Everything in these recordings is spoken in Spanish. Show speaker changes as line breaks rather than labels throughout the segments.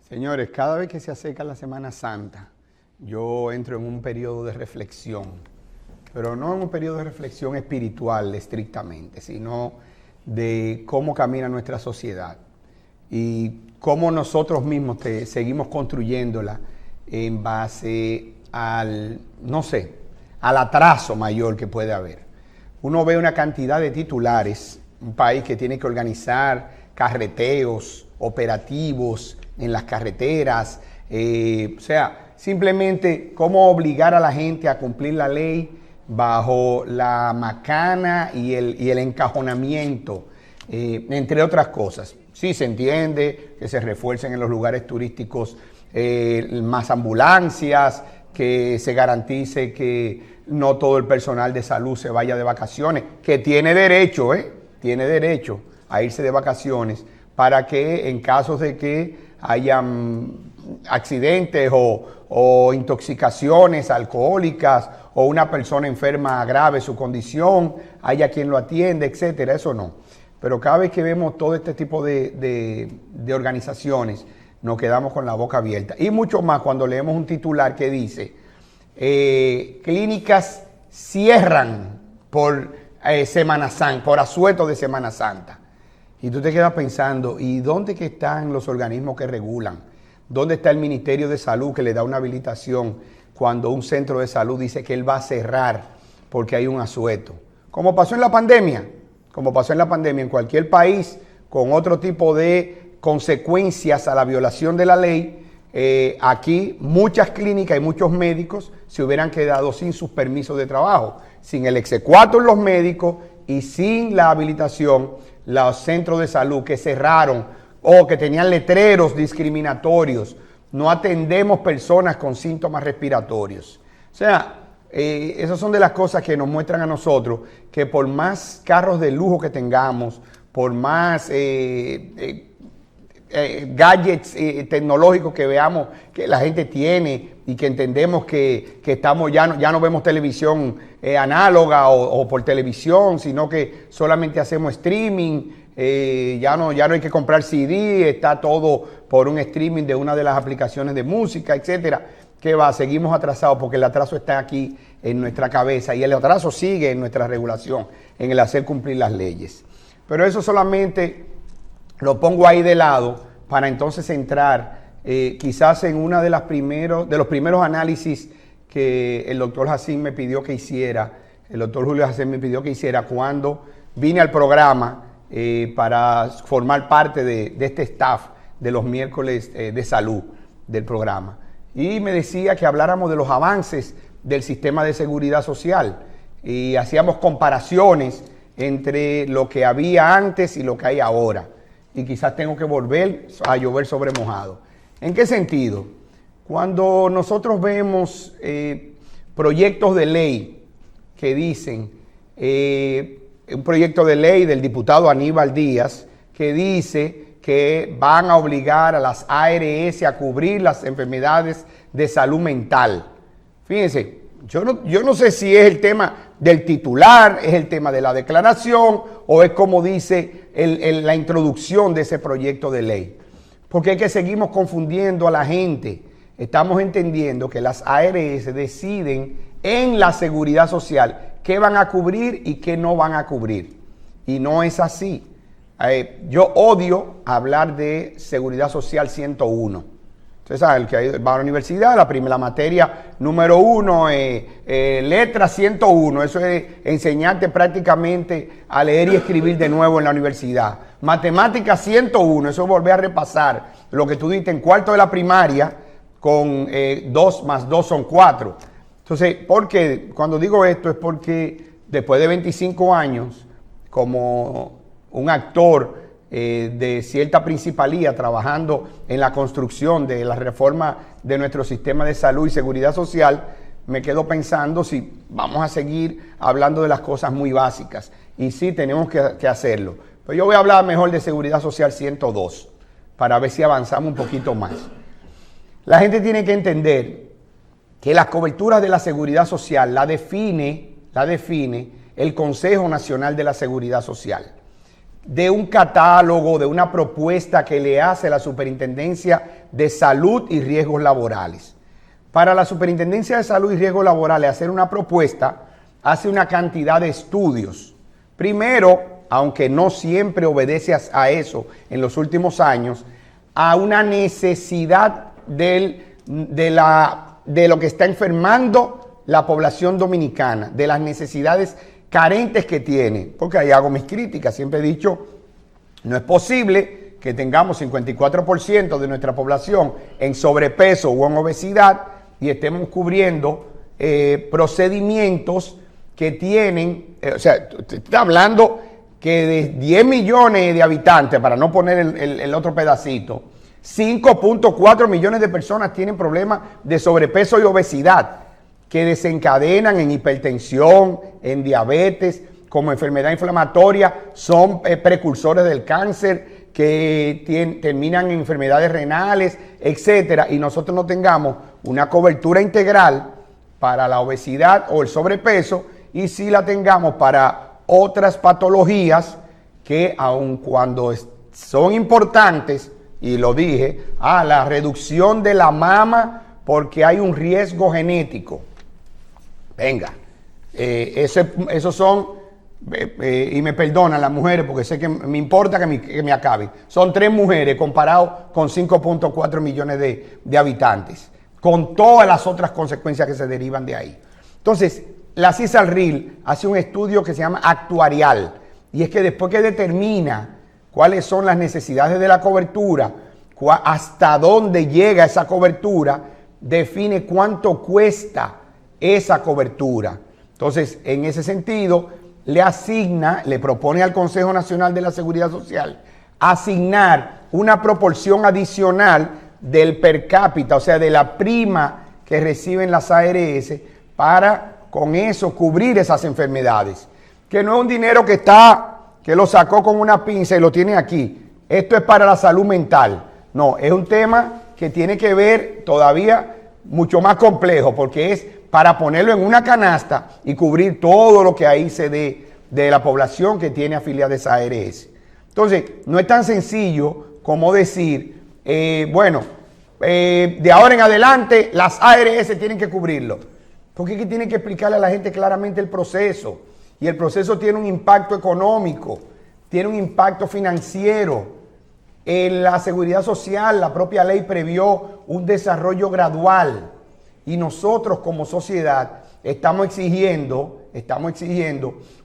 Señores, cada vez que se acerca la Semana Santa, yo entro en un periodo de reflexión, pero no en un periodo de reflexión espiritual estrictamente, sino de cómo camina nuestra sociedad y cómo nosotros mismos seguimos construyéndola en base al, no sé, al atraso mayor que puede haber. Uno ve una cantidad de titulares, un país que tiene que organizar carreteos, operativos en las carreteras, o sea, simplemente cómo obligar a la gente a cumplir la ley bajo la macana y el encajonamiento, entre otras cosas. Sí, se entiende que se refuercen en los lugares turísticos más ambulancias, que se garantice que no todo el personal de salud se vaya de vacaciones, que tiene derecho a irse de vacaciones, para que en casos de que hayan accidentes o intoxicaciones alcohólicas o una persona enferma grave su condición, haya quien lo atienda, etcétera. Eso no. Pero cada vez que vemos todo este tipo de organizaciones, nos quedamos con la boca abierta. Y mucho más cuando leemos un titular que dice, clínicas cierran por Semana Santa, por asueto de Semana Santa. Y tú te quedas pensando, ¿y dónde que están los organismos que regulan? ¿Dónde está el Ministerio de Salud que le da una habilitación cuando un centro de salud dice que él va a cerrar porque hay un asueto? Como pasó en la pandemia, en cualquier país con otro tipo de consecuencias a la violación de la ley, aquí muchas clínicas y muchos médicos se hubieran quedado sin sus permisos de trabajo, sin el exequatur los médicos y sin la habilitación los centros de salud que cerraron o que tenían letreros discriminatorios. No atendemos personas con síntomas respiratorios. O sea, esas son de las cosas que nos muestran a nosotros que por más carros de lujo que tengamos, por más gadgets tecnológicos que veamos que la gente tiene y que entendemos que estamos ya no vemos televisión análoga o por televisión, sino que solamente hacemos streaming, ya no hay que comprar CD, está todo por un streaming de una de las aplicaciones de música, etcétera. ¿Qué va? Seguimos atrasados porque el atraso está aquí en nuestra cabeza y el atraso sigue en nuestra regulación, en el hacer cumplir las leyes. Pero eso solamente lo pongo ahí de lado para entonces entrar quizás en una de los primeros análisis que el doctor Jacín me pidió que hiciera, el doctor Julio Jacín me pidió que hiciera cuando vine al programa para formar parte de este staff de los miércoles de salud del programa. Y me decía que habláramos de los avances del sistema de seguridad social y hacíamos comparaciones entre lo que había antes y lo que hay ahora. Y quizás tengo que volver a llover sobre mojado. ¿En qué sentido? Cuando nosotros vemos proyectos de ley que dicen, un proyecto de ley del diputado Aníbal Díaz que dice que van a obligar a las ARS a cubrir las enfermedades de salud mental. Fíjense, yo no sé si es el tema del titular, es el tema de la declaración o es como dice la introducción de ese proyecto de ley. Porque es que seguimos confundiendo a la gente. Estamos entendiendo que las ARS deciden en la seguridad social qué van a cubrir y qué no van a cubrir. Y no es así. Yo odio hablar de seguridad social 101. Ustedes saben, el que va a la universidad, la materia número 1, letra 101, eso es enseñarte prácticamente a leer y escribir de nuevo en la universidad. Matemática 101, eso es volver a repasar lo que tú diste en cuarto de la primaria con 2 más 2 son 4. Entonces, ¿por qué? Cuando digo esto es porque después de 25 años, como un actor de cierta principalía trabajando en la construcción de la reforma de nuestro sistema de salud y seguridad social, me quedo pensando si vamos a seguir hablando de las cosas muy básicas. Y sí, tenemos que hacerlo. Pero yo voy a hablar mejor de seguridad social 102 para ver si avanzamos un poquito más. La gente tiene que entender que las coberturas de la seguridad social la define el Consejo Nacional de la Seguridad Social. de un catálogo, de una propuesta que le hace la Superintendencia de Salud y Riesgos Laborales. Para la Superintendencia de Salud y Riesgos Laborales hacer una propuesta, hace una cantidad de estudios. Primero, aunque no siempre obedece a eso en los últimos años, a una necesidad de lo que está enfermando la población dominicana, de las necesidades carentes que tiene, porque ahí hago mis críticas. Siempre he dicho, no es posible que tengamos 54% de nuestra población en sobrepeso o en obesidad y estemos cubriendo procedimientos que tienen, o sea, está hablando que de 10 millones de habitantes, para no poner el otro pedacito, 5.4 millones de personas tienen problemas de sobrepeso y obesidad, que desencadenan en hipertensión, en diabetes, como enfermedad inflamatoria, son precursores del cáncer, que terminan en enfermedades renales, etcétera, y nosotros no tengamos una cobertura integral para la obesidad o el sobrepeso, y sí la tengamos para otras patologías que, aun cuando son importantes, y lo dije, la reducción de la mama porque hay un riesgo genético. Venga, esos son, y me perdonan las mujeres porque sé que me importa que me acabe. Son 3 mujeres comparado con 5.4 millones de habitantes, con todas las otras consecuencias que se derivan de ahí. Entonces, la CISALRIL hace un estudio que se llama actuarial, y es que después que determina cuáles son las necesidades de la cobertura, hasta dónde llega esa cobertura, define cuánto cuesta esa cobertura. Entonces, en ese sentido, le propone al Consejo Nacional de la Seguridad Social asignar una proporción adicional del per cápita, o sea, de la prima que reciben las ARS, para con eso cubrir esas enfermedades. Que no es un dinero que lo sacó con una pinza y lo tiene aquí. Esto es para la salud mental. No, es un tema que tiene que ver todavía mucho más complejo, porque es para ponerlo en una canasta y cubrir todo lo que ahí se dé de la población que tiene afiliadas a ARS. Entonces, no es tan sencillo como decir, de ahora en adelante las ARS tienen que cubrirlo. Porque es que tienen que explicarle a la gente claramente el proceso. Y el proceso tiene un impacto económico, tiene un impacto financiero. En la seguridad social, la propia ley previó un desarrollo gradual. Y nosotros como sociedad estamos exigiendo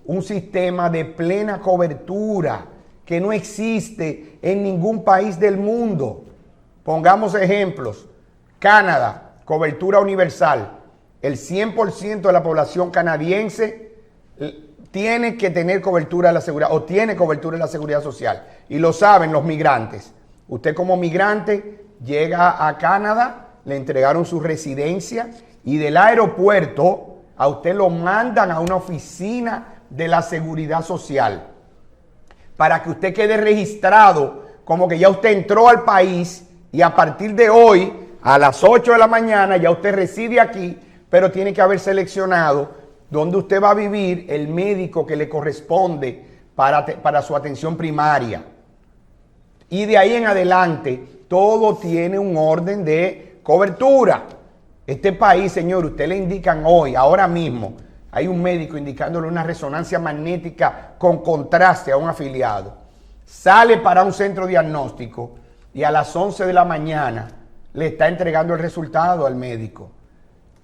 un sistema de plena cobertura que no existe en ningún país del mundo. Pongamos ejemplos. Canadá, cobertura universal. El 100% de la población canadiense tiene que tener cobertura de la seguridad, o tiene cobertura de la seguridad social. Y lo saben los migrantes. Usted como migrante llega a Canadá, le entregaron su residencia y del aeropuerto a usted lo mandan a una oficina de la seguridad social para que usted quede registrado como que ya usted entró al país y a partir de hoy a las 8 de la mañana ya usted reside aquí, pero tiene que haber seleccionado dónde usted va a vivir, el médico que le corresponde para su atención primaria. Y de ahí en adelante todo tiene un orden de cobertura. Este país, señor, usted le indican hoy, ahora mismo, hay un médico indicándole una resonancia magnética con contraste a un afiliado. Sale para un centro diagnóstico y a las 11 de la mañana le está entregando el resultado al médico.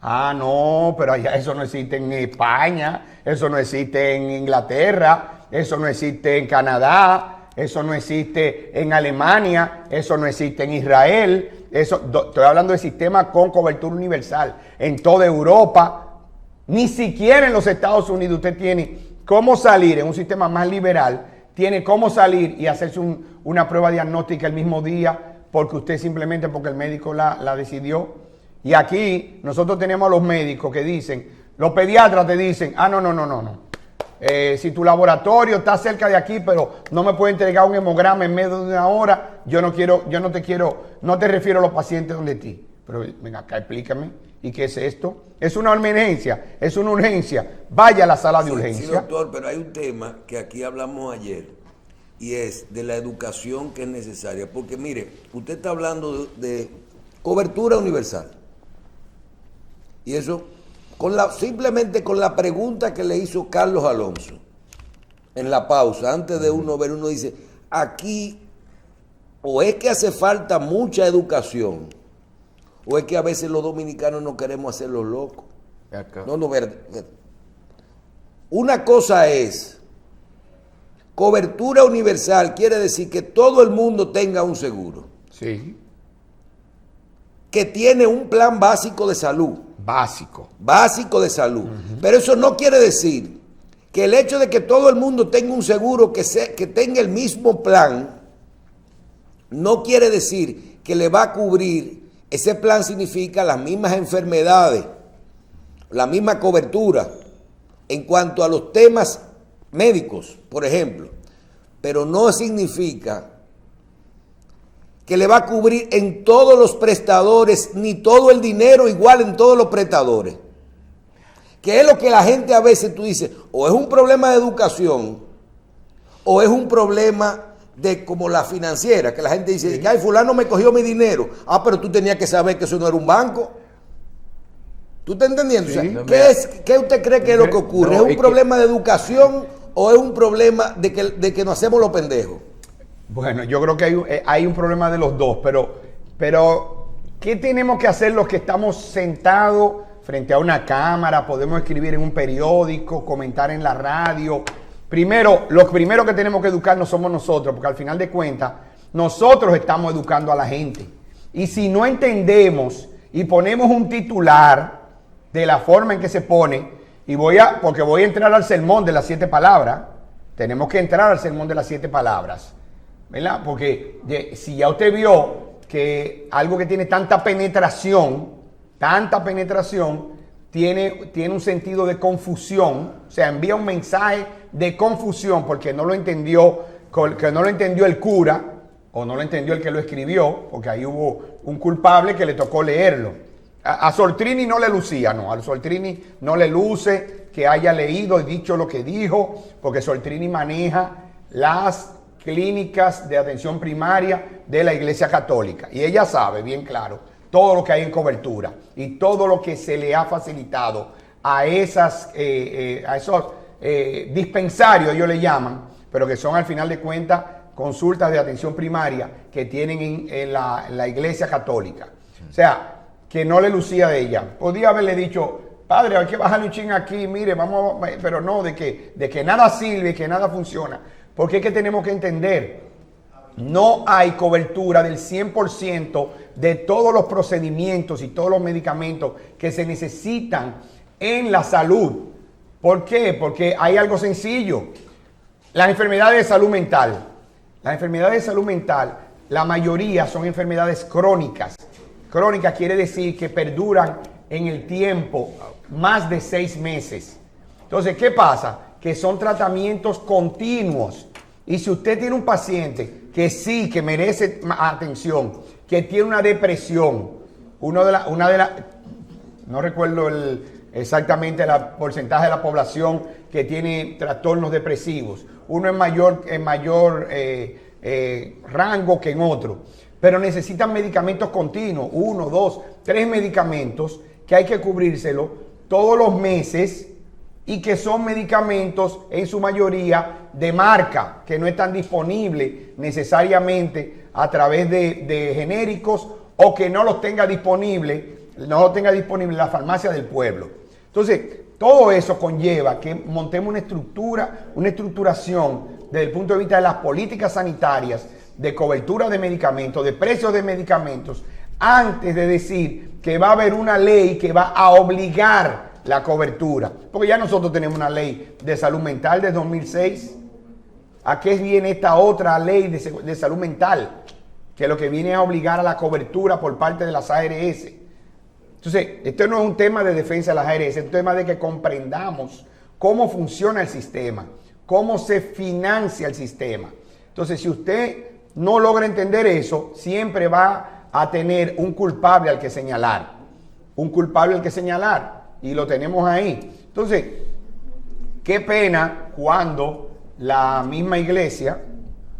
No, pero allá eso no existe en España, eso no existe en Inglaterra, eso no existe en Canadá, eso no existe en Alemania, eso no existe en Israel. Estoy hablando de sistema con cobertura universal. En toda Europa, ni siquiera en los Estados Unidos usted tiene cómo salir en un sistema más liberal, tiene cómo salir y hacerse una prueba diagnóstica el mismo día, porque usted simplemente porque el médico la decidió. Y aquí nosotros tenemos a los médicos que dicen, los pediatras te dicen, no. Si tu laboratorio está cerca de aquí, pero no me puede entregar un hemograma en medio de una hora, no te refiero a los pacientes donde ti. Pero venga acá, explícame, ¿y qué es esto? Es una emergencia, es una urgencia, vaya a la sala de urgencia.
Sí, doctor, pero hay un tema que aquí hablamos ayer, y es de la educación que es necesaria. Porque mire, usted está hablando de cobertura universal. Y eso, simplemente con la pregunta que le hizo Carlos Alonso en la pausa, antes de uno dice, aquí o es que hace falta mucha educación, o es que a veces los dominicanos no queremos hacer los locos. No, verdad. Una cosa es cobertura universal, quiere decir que todo el mundo tenga un seguro.
Sí.
Que tiene un plan básico de salud. Básico de salud. Pero eso no quiere decir que el hecho de que todo el mundo tenga un seguro que tenga el mismo plan, no quiere decir que le va a cubrir. Ese plan significa las mismas enfermedades, la misma cobertura en cuanto a los temas médicos, por ejemplo, pero no significa que le va a cubrir en todos los prestadores, ni todo el dinero igual en todos los prestadores. Que es lo que la gente a veces tú dices, o es un problema de educación, o es un problema de como la financiera, que la gente dice, sí, ay, fulano me cogió mi dinero. Ah, pero tú tenías que saber que eso no era un banco. ¿Tú estás entendiendo? Sí, o sea, ¿qué usted cree que es lo que ocurre? ¿Es un problema de educación o es un problema de que nos hacemos los pendejos?
Bueno, yo creo que hay un problema de los dos, pero ¿qué tenemos que hacer los que estamos sentados frente a una cámara? Podemos escribir en un periódico, comentar en la radio. Primero, los primeros que tenemos que educarnos somos nosotros, porque al final de cuentas, nosotros estamos educando a la gente. Y si no entendemos y ponemos un titular de la forma en que se pone, porque voy a entrar al sermón de las 7 palabras, tenemos que entrar al sermón de las 7 palabras, ¿verdad? Porque si ya usted vio que algo que tiene tanta penetración, tiene un sentido de confusión, o sea, envía un mensaje de confusión porque no lo entendió el cura o no lo entendió el que lo escribió, porque ahí hubo un culpable que le tocó leerlo. A Soltrini no le lucía, no, a Soltrini no le luce que haya leído y dicho lo que dijo, porque Soltrini maneja las clínicas de atención primaria de la Iglesia Católica y ella sabe bien claro todo lo que hay en cobertura y todo lo que se le ha facilitado a esos dispensarios, ellos le llaman, pero que son al final de cuentas consultas de atención primaria que tienen en la Iglesia Católica. O sea, que no le lucía de ella. Podía haberle dicho, padre, hay que bajarle un ching aquí, mire, vamos, pero no, de que nada sirve, que nada funciona. Porque es que tenemos que entender, no hay cobertura del 100% de todos los procedimientos y todos los medicamentos que se necesitan en la salud. ¿Por qué? Porque hay algo sencillo. Las enfermedades de salud mental. Las enfermedades de salud mental, la mayoría son enfermedades crónicas. Crónica quiere decir que perduran en el tiempo más de 6 meses. Entonces, ¿qué pasa? Que son tratamientos continuos. Y si usted tiene un paciente que sí, que merece atención, que tiene una depresión, no recuerdo exactamente el porcentaje de la población que tiene trastornos depresivos, uno en mayor rango que en otro. Pero necesitan medicamentos continuos, 1, 2, 3 medicamentos que hay que cubrírselo todos los meses y que son medicamentos en su mayoría de marca, que no están disponibles necesariamente a través de genéricos o que no los tenga disponible la farmacia del pueblo. Entonces, todo eso conlleva que montemos una estructuración desde el punto de vista de las políticas sanitarias, de cobertura de medicamentos, de precios de medicamentos, antes de decir que va a haber una ley que va a obligar la cobertura. Porque ya nosotros tenemos una ley de salud mental de 2006. ¿A qué viene esta otra ley de salud mental? Que lo que viene es a obligar a la cobertura por parte de las ARS. Entonces, esto no es un tema de defensa de las ARS, es un tema de que comprendamos cómo funciona el sistema, cómo se financia el sistema. Entonces, si usted no logra entender eso, siempre va a tener un culpable al que señalar. Y lo tenemos ahí. Entonces, qué pena cuando la misma iglesia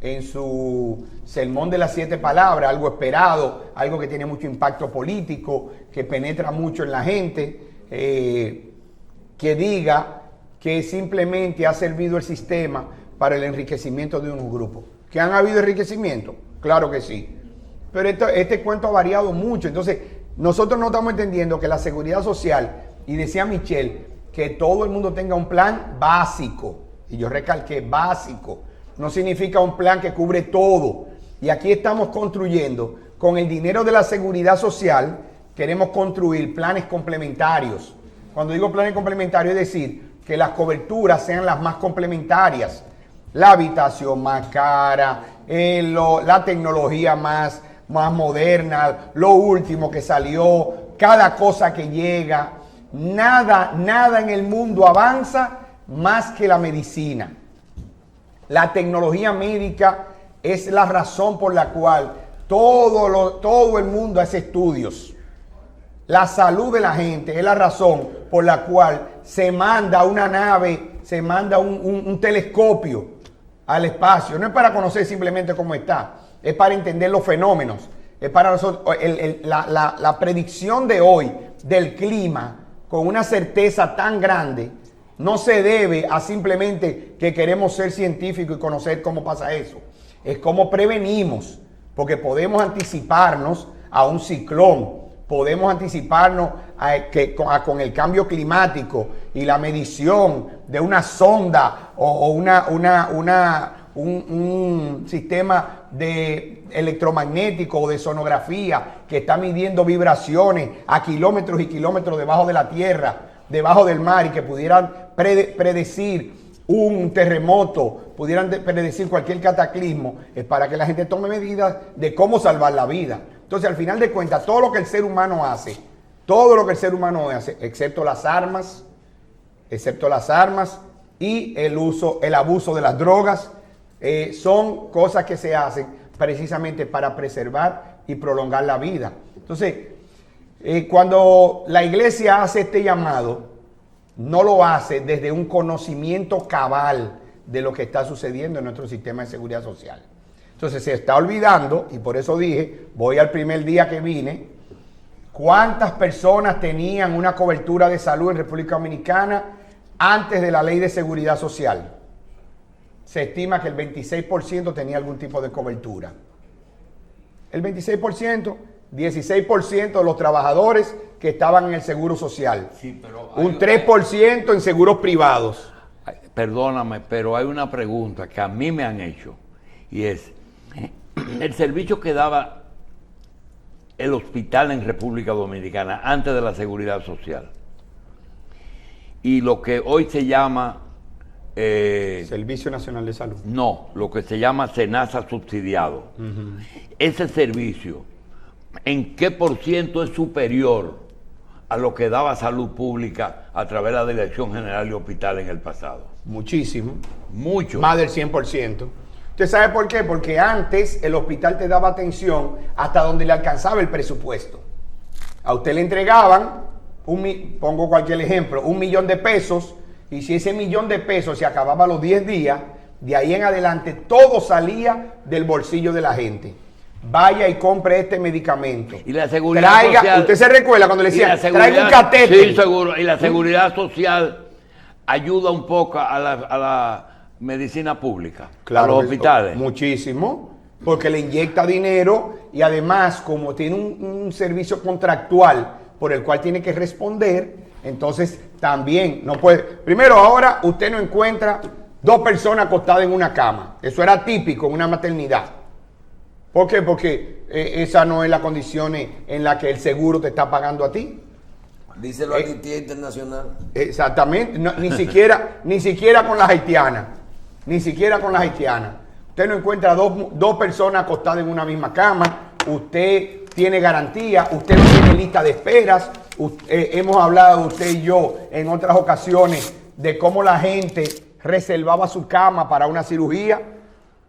en su sermón de las 7 palabras, algo esperado, algo que tiene mucho impacto político, que penetra mucho en la gente, que diga que simplemente ha servido el sistema para el enriquecimiento de unos grupos. ¿Que han habido enriquecimiento? Claro que sí. Pero este cuento ha variado mucho. Entonces, nosotros no estamos entendiendo que la seguridad social, y decía Michelle, que todo el mundo tenga un plan básico. Y yo recalqué básico. No significa un plan que cubre todo. Y aquí estamos construyendo, con el dinero de la seguridad social, queremos construir planes complementarios. Cuando digo planes complementarios, es decir, que las coberturas sean las más complementarias. La habitación más cara, la tecnología más moderna, lo último que salió, cada cosa que llega. Nada en el mundo avanza más que la medicina. La tecnología médica es la razón por la cual todo el mundo hace estudios. La salud de la gente es la razón por la cual se manda una nave, se manda un telescopio al espacio. No es para conocer simplemente cómo está, es para entender los fenómenos. Es para nosotros, la predicción de hoy del clima con una certeza tan grande no se debe a simplemente que queremos ser científicos y conocer cómo pasa eso. Es cómo prevenimos, porque podemos anticiparnos a un ciclón, podemos anticiparnos con el cambio climático y la medición de una sonda o un sistema de electromagnético o de sonografía que está midiendo vibraciones a kilómetros y kilómetros debajo de la tierra, debajo del mar, y que pudieran predecir un terremoto, pudieran predecir cualquier cataclismo, es para que la gente tome medidas de cómo salvar la vida. Entonces, al final de cuentas, todo lo que el ser humano hace, excepto las armas y el abuso de las drogas, son cosas que se hacen precisamente para preservar y prolongar la vida. Entonces, cuando la iglesia hace este llamado, no lo hace desde un conocimiento cabal de lo que está sucediendo en nuestro sistema de seguridad social. Entonces se está olvidando, y por eso dije, voy al primer día que vine, cuántas personas tenían una cobertura de salud en República Dominicana antes de la ley de seguridad social. Se estima que el 26% tenía algún tipo de cobertura. El 26%, 16% de los trabajadores que estaban en el seguro social. Sí, pero un 3% en seguros privados.
Perdóname, pero hay una pregunta que a mí me han hecho, y es, el servicio que daba el hospital en República Dominicana antes de la seguridad social y lo que hoy se llama
Servicio Nacional de Salud.
No, lo que se llama SENASA subsidiado. Ese servicio, ¿en qué por ciento es superior a lo que daba salud pública a través de la Dirección General de Hospital en el pasado?
Muchísimo.
Mucho.
Más del 100%. ¿Usted sabe por qué? Porque antes el hospital te daba atención hasta donde le alcanzaba el presupuesto. A usted le entregaban, pongo cualquier ejemplo, $1 millón, y si ese $1 millón se acababa a los 10 días, de ahí en adelante todo salía del bolsillo de la gente. Vaya y compre este medicamento.
Y la seguridad social,
usted se recuerda cuando le decía, traiga un catéter.
Sí, seguro. Y la seguridad social ayuda un poco a la medicina pública,
claro,
a los hospitales.
Muchísimo, porque le inyecta dinero y además, como tiene un servicio contractual por el cual tiene que responder, entonces también no puede. Primero, ahora usted no encuentra 2 personas acostadas en una cama. Eso era típico en una maternidad. ¿Por qué? Porque esa no es la condición en la que el seguro te está pagando a ti.
Díselo a Amnistía Internacional.
Exactamente, no, ni siquiera con las haitianas. Ni siquiera con las haitianas. Usted no encuentra dos personas acostadas en una misma cama. Usted tiene garantía. Usted no tiene lista de esperas. Hemos hablado usted y yo en otras ocasiones de cómo la gente reservaba su cama para una cirugía.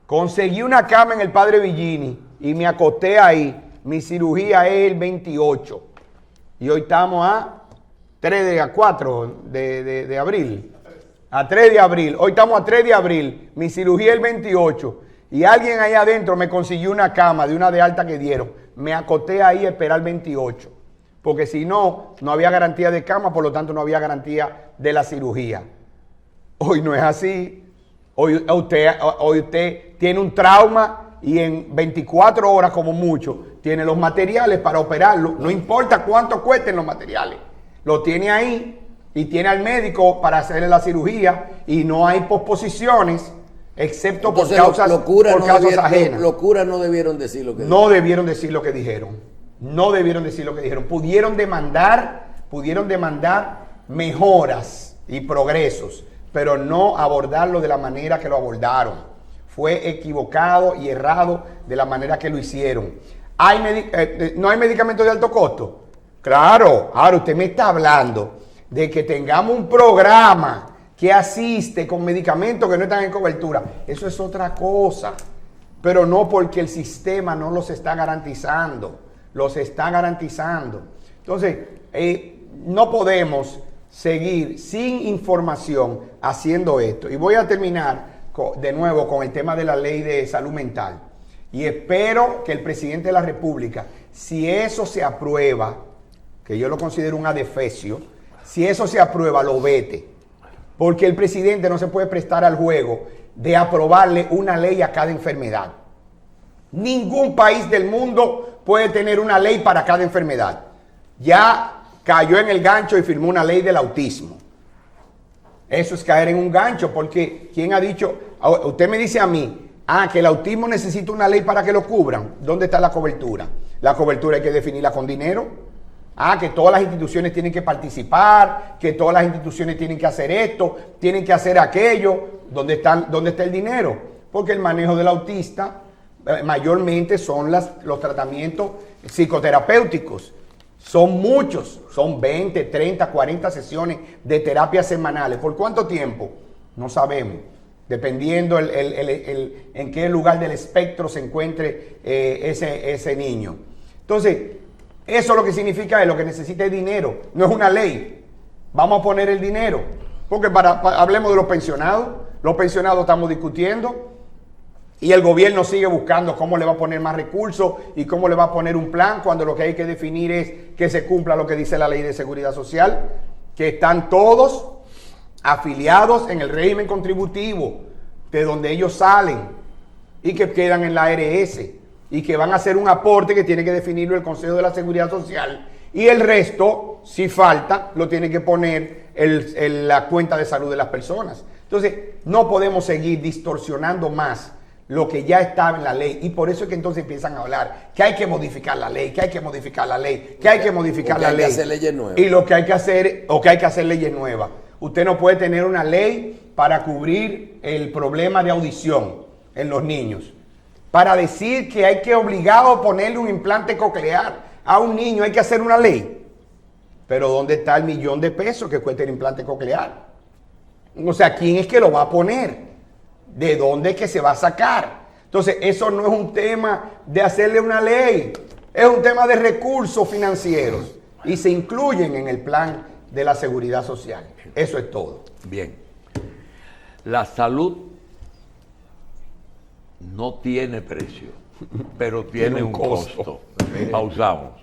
Conseguí una cama en el Padre Villini y me acosté ahí. Mi cirugía es el 28. Y hoy estamos a 4 de abril. A 3 de abril. Hoy estamos a 3 de abril. Mi cirugía es el 28. y alguien ahí adentro me consiguió una cama de una de alta que dieron, me acoté ahí a esperar 28. Porque si no, no había garantía de cama, por lo tanto no había garantía de la cirugía. Hoy no es así. Hoy usted tiene un trauma y en 24 horas como mucho tiene los materiales para operarlo. No importa cuánto cuesten los materiales. Lo tiene ahí y tiene al médico para hacerle la cirugía y no hay posposiciones excepto
entonces,
por causas ajenas.
Locura no debieron decir lo que dijeron.
No debieron decir lo que dijeron. No debieron decir lo que dijeron. Pudieron demandar mejoras y progresos, pero no abordarlo de la manera que lo abordaron. Fue equivocado y errado de la manera que lo hicieron. ¿No hay medicamentos de alto costo? Claro. Ahora usted me está hablando de que tengamos un programa que asiste con medicamentos que no están en cobertura. Eso es otra cosa, pero no porque el sistema no los está garantizando. Los está garantizando. Entonces, no podemos seguir sin información haciendo esto. Y voy a terminar de nuevo con el tema de la ley de salud mental. Y espero que el presidente de la República, si eso se aprueba, que yo lo considero un adefesio, si eso se aprueba, lo vete. Porque el presidente no se puede prestar al juego de aprobarle una ley a cada enfermedad. Ningún país del mundo puede tener una ley para cada enfermedad. Ya cayó en el gancho y firmó una ley del autismo. Eso es caer en un gancho, porque ¿quién ha dicho? Usted me dice a mí, que el autismo necesita una ley para que lo cubran. ¿Dónde está la cobertura? La cobertura hay que definirla con dinero. Que todas las instituciones tienen que participar, que todas las instituciones tienen que hacer esto, tienen que hacer aquello. ¿Dónde está el dinero? Porque el manejo del autista mayormente son los tratamientos psicoterapéuticos. Son muchos, son 20, 30, 40 sesiones de terapia semanales. ¿Por cuánto tiempo? No sabemos, dependiendo en qué lugar del espectro se encuentre ese niño. Entonces, eso lo que significa es lo que necesita es dinero, no es una ley. Vamos a poner el dinero, porque hablemos de los pensionados estamos discutiendo. Y el gobierno sigue buscando cómo le va a poner más recursos y cómo le va a poner un plan, cuando lo que hay que definir es que se cumpla lo que dice la Ley de Seguridad Social, que están todos afiliados en el régimen contributivo de donde ellos salen y que quedan en la ARS y que van a hacer un aporte que tiene que definirlo el Consejo de la Seguridad Social, y el resto, si falta, lo tiene que poner la cuenta de salud de las personas. Entonces, no podemos seguir distorsionando más lo que ya estaba en la ley, y por eso es que entonces empiezan a hablar que hay que modificar la ley, que hay que modificar la ley, que hay que modificar la ley.
Hay que hacer leyes nuevas.
Y lo que hay que hacer, o que hay que hacer leyes nuevas. Usted no puede tener una ley para cubrir el problema de audición en los niños. Para decir que hay que obligado a ponerle un implante coclear a un niño hay que hacer una ley. Pero ¿dónde está el $1.000.000 que cuesta el implante coclear? O sea, ¿quién es que lo va a poner? ¿De dónde es que se va a sacar? Entonces, eso no es un tema de hacerle una ley, es un tema de recursos financieros y se incluyen en el plan de la seguridad social. Eso es todo.
Bien. La salud no tiene precio, pero tiene un costo. Pausamos.